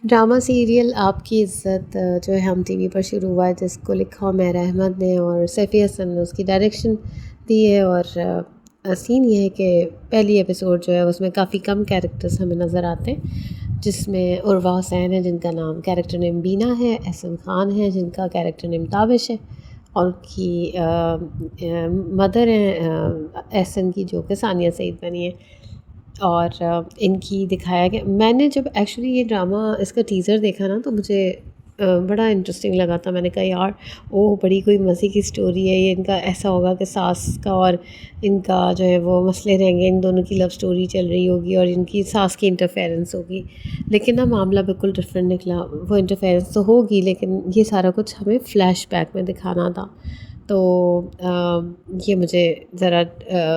Drama serial आपकी इज़्ज़त जो है हम टीवी पर शुरू हुआ है, जिसको लिखा उमैर अहमद ने और सैफ़ी हसन ने उसकी डायरेक्शन दी है। और सीन ये है कि पहली एपिसोड जो है उसमें काफ़ी कम कैरेक्टर्स हमें नज़र आते हैं, जिसमें उर्वा हुसैन है जिनका नाम कैरेक्टर नेम बीना है, एहसन खान है जिनका कैरेक्टर नेम ताबिश है, और उनकी मदर हैं एहसन की, जो कि सानिया सईद बनी है। और इनकी दिखाया गया, मैंने जब एक्चुअली ये ड्रामा इसका टीज़र देखा ना तो मुझे बड़ा इंटरेस्टिंग लगा था। मैंने कहा यार ओह बड़ी कोई मज़े की स्टोरी है ये, इनका ऐसा होगा कि सास का और इनका जो है वो मसले रहेंगे, इन दोनों की लव स्टोरी चल रही होगी और इनकी सास की इंटरफेरेंस होगी। लेकिन ना मामला बिल्कुल डिफरेंट निकला। वो इंटरफेरेंस तो होगी लेकिन ये सारा कुछ हमें फ़्लैशबैक में दिखाना था। तो ये मुझे ज़रा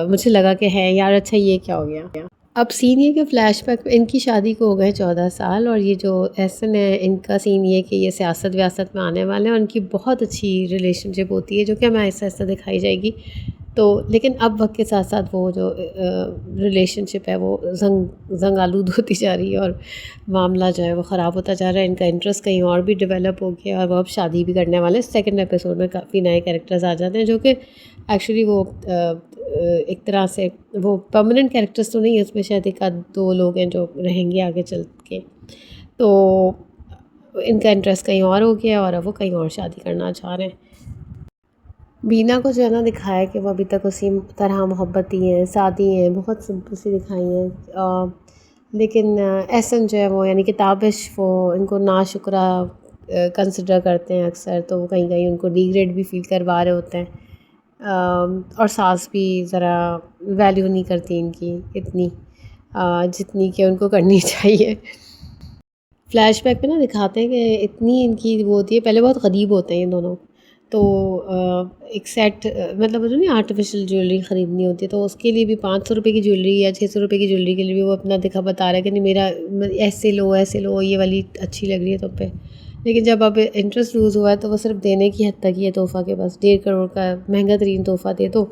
मुझे लगा कि है यार, अच्छा ये क्या हो गया। अब सीन ये कि फ्लैशबैक में इनकी शादी को हो गए 14 साल, और ये जो एहसन है इनका सीन ये कि ये सियासत व्यासत में आने वाले हैं और इनकी बहुत अच्छी रिलेशनशिप होती है जो कि हमें आहिस्ता आहिस्ता दिखाई जाएगी। तो लेकिन अब वक्त के साथ साथ वो जो रिलेशनशिप है वो जंग आलूद होती जा रही है और मामला जो है वो ख़राब होता जा रहा है। इनका इंटरेस्ट कहीं और भी डेवलप हो गया और वो अब शादी भी करने वाले हैं। सेकंड एपिसोड में काफ़ी नए कैरेक्टर्स आ जाते हैं जो कि एक्चुअली वो एक तरह से वो परमानेंट कैरेक्टर्स तो नहीं है उसमें, शायद एक आध दो लोग हैं जो रहेंगे आगे चल के। तो इनका इंटरेस्ट कहीं और हो गया और अब वो कहीं और शादी करना चाह रहे हैं। बीना को जो है ना दिखाया कि वो अभी तक उसी तरह मोहब्बती हैं, सादी हैं, बहुत सिंपल सी दिखाई हैं। लेकिन एहसन जो है वो यानी कि ताबिश वो इनको नाशुक्रा कंसिडर करते हैं अक्सर, तो वो कहीं कहीं उनको डिग्रेड भी फील करवा रहे होते हैं। और सास भी ज़रा वैल्यू नहीं करती इनकी इतनी जितनी कि उनको करनी चाहिए। फ्लैशबैक में ना दिखाते हैं कि इतनी इनकी वो होती है, पहले बहुत गरीब होते हैं ये दोनों। तो एक सेट मतलब जो नहीं आर्टिफिशियल ज्वेलरी ख़रीदनी होती है, तो उसके लिए भी 500 रुपये की ज्वेलरी या 600 रुपये की ज्वेलरी के लिए भी वो अपना दिखा बता रहा है कि नहीं मेरा ऐसे लो ये वाली अच्छी लग रही है तुम पे। लेकिन जब अब इंटरेस्ट लूज़ हुआ है तो वो सिर्फ देने की हद तक ही है तोहफ़ा के, बस 1.5 करोड़ का महंगा तरीन तोहफ़ा दे दो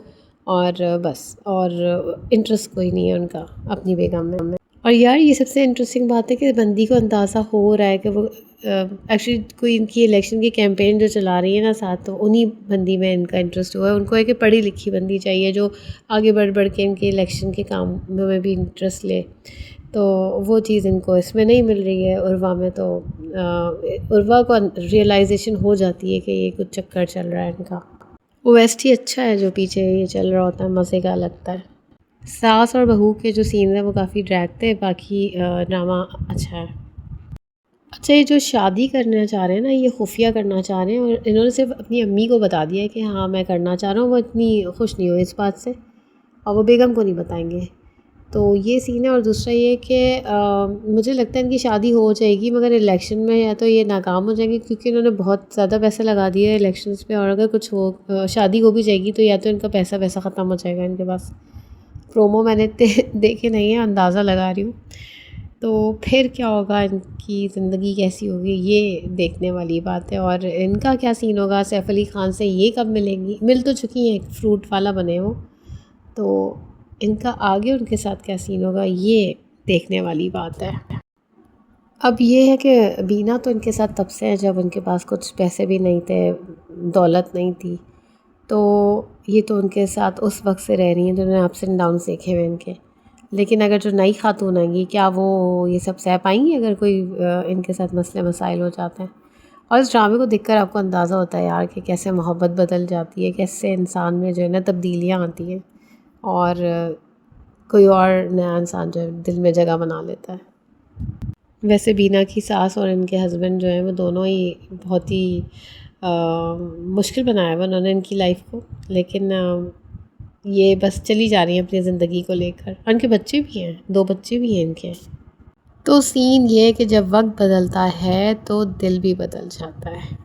और बस, और इंटरेस्ट कोई नहीं है उनका अपनी बेगम में। और यार ये सबसे इंटरेस्टिंग बात है कि बंदी को अंदाज़ा हो रहा है कि वो एक्चुअली कोई इनकी इलेक्शन की कैंपेन जो चला रही है ना साथ, तो उन्हीं बंदी में इनका इंटरेस्ट हुआ है। उनको है कि पढ़ी लिखी बंदी चाहिए जो आगे बढ़ बढ़ के इनके इलेक्शन के काम में भी इंटरेस्ट ले। तो वो चीज़ इनको इसमें नहीं मिल रही है उर्वा में। तो उर्वा को रियलाइजेशन हो जाती है कि ये कुछ चक्कर चल रहा है इनका। वो वेस्ट ही अच्छा है जो पीछे ये चल रहा होता है, मज़े का लगता है। सास और बहू के जो सीन हैं वो काफ़ी ड्रैग थे, बाकी ड्रामा अच्छा है। अच्छा ये जो शादी करना चाह रहे हैं ना, ये खुफिया करना चाह रहे हैं और इन्होंने सिर्फ अपनी अम्मी को बता दिया है कि हाँ मैं करना चाह रहा हूँ। वो इतनी खुश नहीं हुई इस बात से और वो बेगम को नहीं बताएंगे। तो ये सीन है। और दूसरा ये कि मुझे लगता है इनकी शादी हो जाएगी मगर इलेक्शन में या तो ये नाकाम हो जाएंगे, क्योंकि इन्होंने बहुत ज़्यादा पैसा लगा दिया है इलेक्शंस पे। और अगर कुछ हो शादी हो भी जाएगी तो या तो इनका पैसा वैसा ख़त्म हो जाएगा इनके पास। प्रोमो मैंने देखे नहीं है, अंदाज़ा लगा रही हूँ। तो फिर क्या होगा, इनकी ज़िंदगी कैसी होगी, ये देखने वाली बात है। और इनका क्या सीन होगा सैफ़ अली ख़ान से, ये कब मिलेंगी, मिल तो चुकी हैं, एक फ्रूट वाला बने वो। तो इनका आगे उनके साथ क्या सीन होगा ये देखने वाली बात है। अब ये है कि बीना तो इनके साथ तब से है जब उनके पास कुछ पैसे भी नहीं थे, दौलत नहीं थी। तो ये तो उनके साथ उस वक्त से रह रही हैं तो उन्होंने अप्स एंड डाउन देखे हुए इनके। लेकिन अगर जो नई खातून आएंगी क्या वो ये सब सह पाएंगी अगर कोई इनके साथ मसले मसाइल हो जाते हैं। और इस ड्रामे को देखकर आपको अंदाज़ा होता है यार कि कैसे मोहब्बत बदल जाती है, कैसे इंसान में जो है ना तब्दीलियाँ आती हैं और कोई और नया इंसान जो है दिल में जगह बना लेता है। वैसे बीना की सास और इनके हस्बैंड जो हैं वो दोनों ही बहुत ही मुश्किल बनाया हुआ उन्होंने इनकी लाइफ को। लेकिन ये बस चली जा रही हैं अपनी ज़िंदगी को लेकर। उनके बच्चे भी हैं, 2 बच्चे भी हैं इनके। तो सीन ये है कि जब वक्त बदलता है तो दिल भी बदल जाता है।